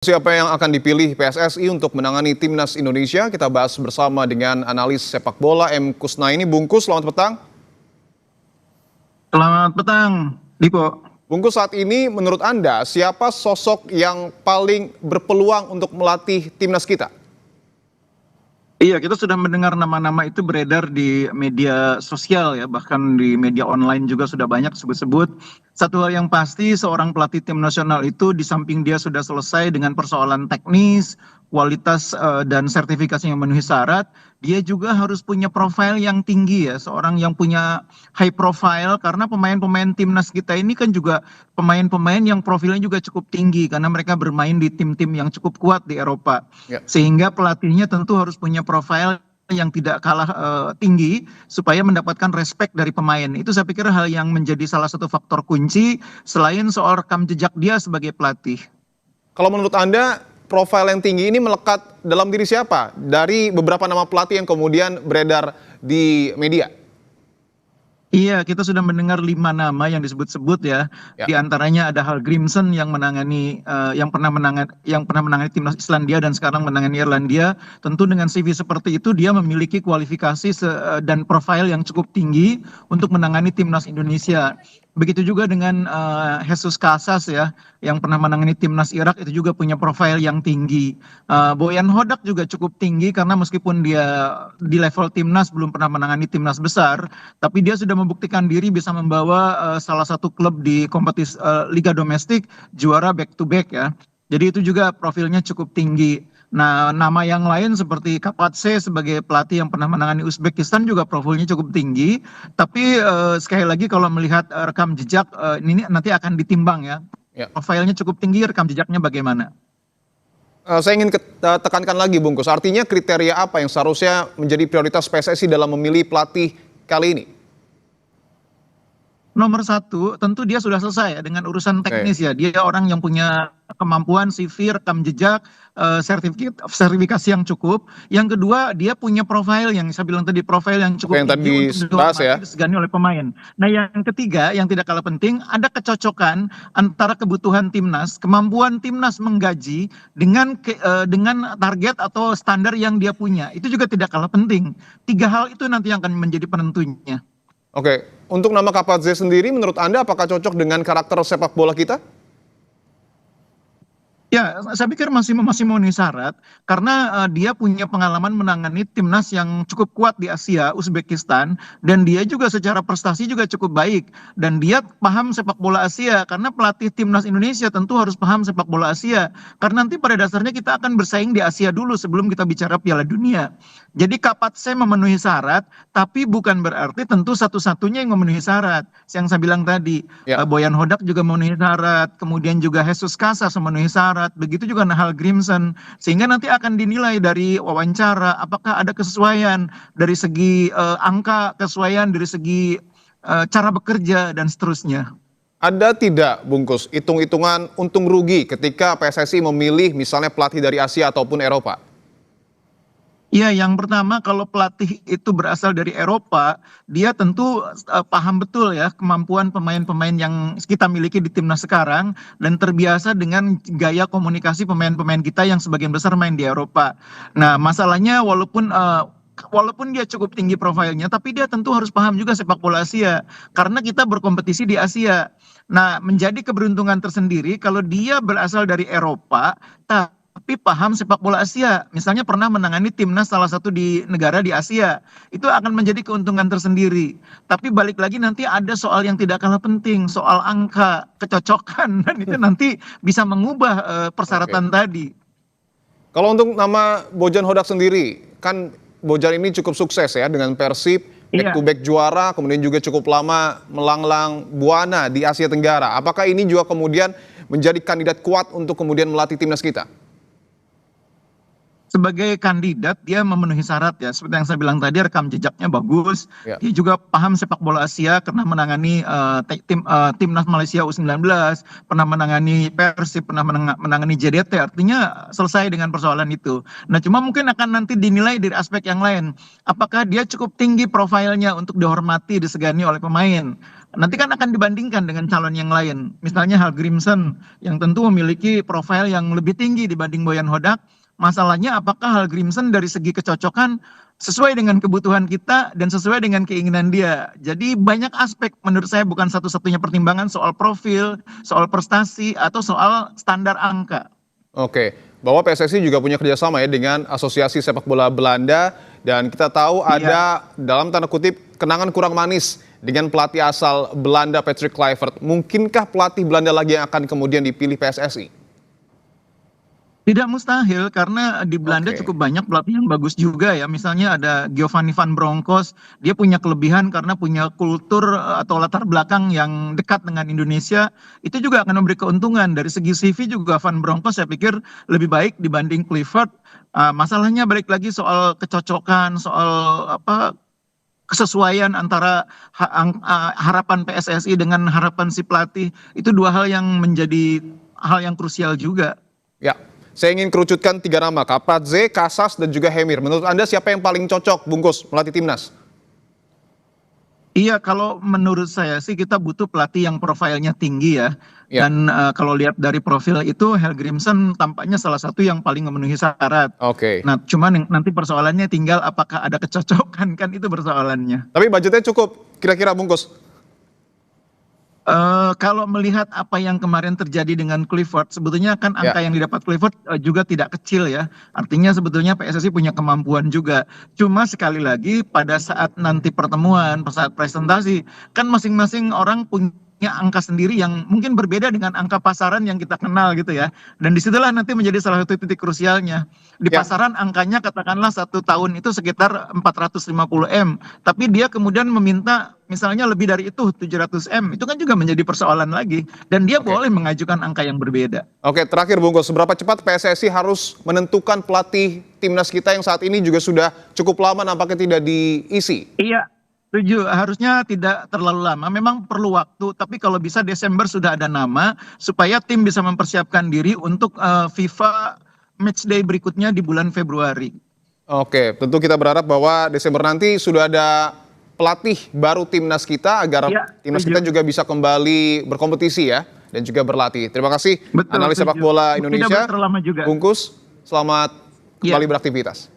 Siapa yang akan dipilih PSSI untuk menangani timnas Indonesia? Kita bahas bersama dengan analis sepak bola M. Kusnaini. Bungkus, selamat petang. Selamat petang, Dipo. Bungkus, saat ini menurut Anda siapa sosok yang paling berpeluang untuk melatih timnas kita? Iya, kita sudah mendengar nama-nama itu beredar di media sosial ya, bahkan di media online juga sudah banyak sebut-sebut. Satu hal yang pasti, seorang pelatih tim nasional itu di samping dia sudah selesai dengan persoalan teknis, kualitas dan sertifikasi yang memenuhi syarat, dia juga harus punya profil yang tinggi ya, seorang yang punya high profile karena pemain-pemain timnas kita ini kan juga pemain-pemain yang profilnya juga cukup tinggi karena mereka bermain di tim-tim yang cukup kuat di Eropa. Ya. Sehingga pelatihnya tentu harus punya profil yang tidak kalah tinggi supaya mendapatkan respect dari pemain. Itu saya pikir hal yang menjadi salah satu faktor kunci selain soal rekam jejak dia sebagai pelatih. Kalau menurut Anda, profil yang tinggi ini melekat dalam diri siapa? Dari beberapa nama pelatih yang kemudian beredar di media. Iya, kita sudah mendengar 5 nama yang disebut-sebut ya. Ya. Di antaranya ada Hal Grimson yang menangani yang pernah menangani timnas Islandia dan sekarang menangani Irlandia. Tentu dengan CV seperti itu dia memiliki kualifikasi dan profil yang cukup tinggi untuk menangani timnas Indonesia. Begitu juga dengan Jesus Casas ya, yang pernah menangani timnas Irak, itu juga punya profil yang tinggi. Boyan Hodak juga cukup tinggi karena meskipun dia di level timnas belum pernah menangani timnas besar, tapi dia sudah membuktikan diri bisa membawa salah satu klub di kompetisi liga domestik juara back to back ya. Jadi itu juga profilnya cukup tinggi. Nah, nama yang lain seperti Kapatse sebagai pelatih yang pernah menangani Uzbekistan juga profilnya cukup tinggi. Tapi sekali lagi kalau melihat rekam jejak ini nanti akan ditimbang ya. Ya. Profilnya cukup tinggi, rekam jejaknya bagaimana? Saya ingin tekankan lagi, Bungkus. Artinya kriteria apa yang seharusnya menjadi prioritas PSSI dalam memilih pelatih kali ini? Nomor satu, tentu dia sudah selesai ya dengan urusan teknis ya. Dia orang yang punya kemampuan CV, rekam jejak, sertifikasi yang cukup. Yang kedua, dia punya profil yang saya bilang tadi, profil yang cukup Yang tadi tinggi untuk dibahas ya. disegani oleh pemain. Nah, yang ketiga, yang tidak kalah penting, ada kecocokan antara kebutuhan timnas, kemampuan timnas menggaji dengan target atau standar yang dia punya. Itu juga tidak kalah penting. 3 hal itu nanti yang akan menjadi penentunya. Oke, untuk nama Kapatze sendiri menurut Anda apakah cocok dengan karakter sepak bola kita? Ya, saya pikir masih memenuhi syarat karena dia punya pengalaman menangani timnas yang cukup kuat di Asia, Uzbekistan, dan dia juga secara prestasi juga cukup baik. Dan dia paham sepak bola Asia karena pelatih timnas Indonesia tentu harus paham sepak bola Asia. Karena nanti pada dasarnya kita akan bersaing di Asia dulu sebelum kita bicara Piala Dunia. Jadi Kapatse memenuhi syarat, tapi bukan berarti tentu satu-satunya yang memenuhi syarat. Yang saya bilang tadi, Ya. Boyan Hodak juga memenuhi syarat, kemudian juga Jesus Casas memenuhi syarat, begitu juga Nahal Grimson. Sehingga nanti akan dinilai dari wawancara, apakah ada kesesuaian dari segi angka, kesesuaian dari segi cara bekerja, dan seterusnya. Ada tidak, Bungkus, hitung-hitungan untung rugi ketika PSSI memilih misalnya pelatih dari Asia ataupun Eropa? Ya, yang pertama kalau pelatih itu berasal dari Eropa, dia tentu paham betul ya kemampuan pemain-pemain yang kita miliki di timnas sekarang dan terbiasa dengan gaya komunikasi pemain-pemain kita yang sebagian besar main di Eropa. Nah, masalahnya walaupun dia cukup tinggi profilnya, tapi dia tentu harus paham juga sepak bola Asia karena kita berkompetisi di Asia. Nah, menjadi keberuntungan tersendiri kalau dia berasal dari Eropa, tapi paham sepak bola Asia. Misalnya pernah menangani timnas salah satu di negara di Asia. Itu akan menjadi keuntungan tersendiri. Tapi balik lagi nanti ada soal yang tidak kalah penting, soal angka, kecocokan, dan itu nanti bisa mengubah persyaratan tadi. Kalau untuk nama Bojan Hodak sendiri, kan Bojan ini cukup sukses ya dengan Persib, back to back juara, kemudian juga cukup lama melanglang buana di Asia Tenggara. Apakah ini juga kemudian menjadi kandidat kuat untuk kemudian melatih timnas kita? Sebagai kandidat dia memenuhi syarat ya, seperti yang saya bilang tadi, rekam jejaknya bagus. Ya. Dia juga paham sepak bola Asia karena menangani timnas Malaysia U19, pernah menangani Persib, pernah menangani JDT, artinya selesai dengan persoalan itu. Nah, cuma mungkin akan nanti dinilai dari aspek yang lain. Apakah dia cukup tinggi profilnya untuk dihormati, disegani oleh pemain? nanti kan akan dibandingkan dengan calon yang lain. Misalnya Hallgrimsson yang tentu memiliki profil yang lebih tinggi dibanding Bojan Hodak. Masalahnya apakah Hallgrimsson dari segi kecocokan sesuai dengan kebutuhan kita dan sesuai dengan keinginan dia. Jadi banyak aspek menurut saya, bukan satu-satunya pertimbangan soal profil, soal prestasi, atau soal standar angka. Oke, bahwa PSSI juga punya kerjasama ya dengan Asosiasi Sepak Bola Belanda, dan kita tahu ada dalam tanda kutip kenangan kurang manis dengan pelatih asal Belanda Patrick Kluivert. Mungkinkah pelatih Belanda lagi yang akan kemudian dipilih PSSI? Tidak mustahil, karena di Belanda cukup banyak pelatih yang bagus juga ya. Misalnya ada Giovanni van Bronckhorst, dia punya kelebihan karena punya kultur atau latar belakang yang dekat dengan Indonesia. Itu juga akan memberi keuntungan. Dari segi CV juga Van Bronckhorst saya pikir lebih baik dibanding Kluivert. Masalahnya balik lagi soal kecocokan, soal kesesuaian antara harapan PSSI dengan harapan si pelatih. Itu dua hal yang menjadi hal yang krusial juga. Ya, saya ingin kerucutkan 3 nama, Kapadze, Casas, dan juga Hemir. Menurut Anda siapa yang paling cocok, Bungkus, melatih timnas? Iya, kalau menurut saya sih kita butuh pelatih yang profilnya tinggi ya. Ya. Dan kalau lihat dari profil itu, Hallgrimsson tampaknya salah satu yang paling memenuhi syarat. Oke. Nah, cuman nanti persoalannya tinggal apakah ada kecocokan, kan itu persoalannya. Tapi budgetnya cukup, kira-kira Bungkus? Kalau melihat apa yang kemarin terjadi dengan Kluivert, sebetulnya kan angka yang didapat Kluivert juga tidak kecil ya. Artinya sebetulnya PSSI punya kemampuan juga. Cuma sekali lagi pada saat nanti pertemuan, saat presentasi, kan masing-masing orang punya angka sendiri yang mungkin berbeda dengan angka pasaran yang kita kenal gitu ya. Dan disitulah nanti menjadi salah satu titik krusialnya. Di pasaran angkanya katakanlah 1 tahun itu sekitar 450 M. Tapi dia kemudian meminta misalnya lebih dari itu 700 M. Itu kan juga menjadi persoalan lagi. Dan dia boleh mengajukan angka yang berbeda. Oke, terakhir Bungkus, seberapa cepat PSSI harus menentukan pelatih timnas kita yang saat ini juga sudah cukup lama nampaknya tidak diisi? Iya. Setuju, harusnya tidak terlalu lama. Memang perlu waktu, tapi kalau bisa Desember sudah ada nama supaya tim bisa mempersiapkan diri untuk FIFA Matchday berikutnya di bulan Februari. Oke, tentu kita berharap bahwa Desember nanti sudah ada pelatih baru timnas kita agar timnas kita juga bisa kembali berkompetisi ya dan juga berlatih. Terima kasih analis sepak bola Indonesia, Tidak terlalu lama juga. Bungkus. Selamat kembali beraktivitas.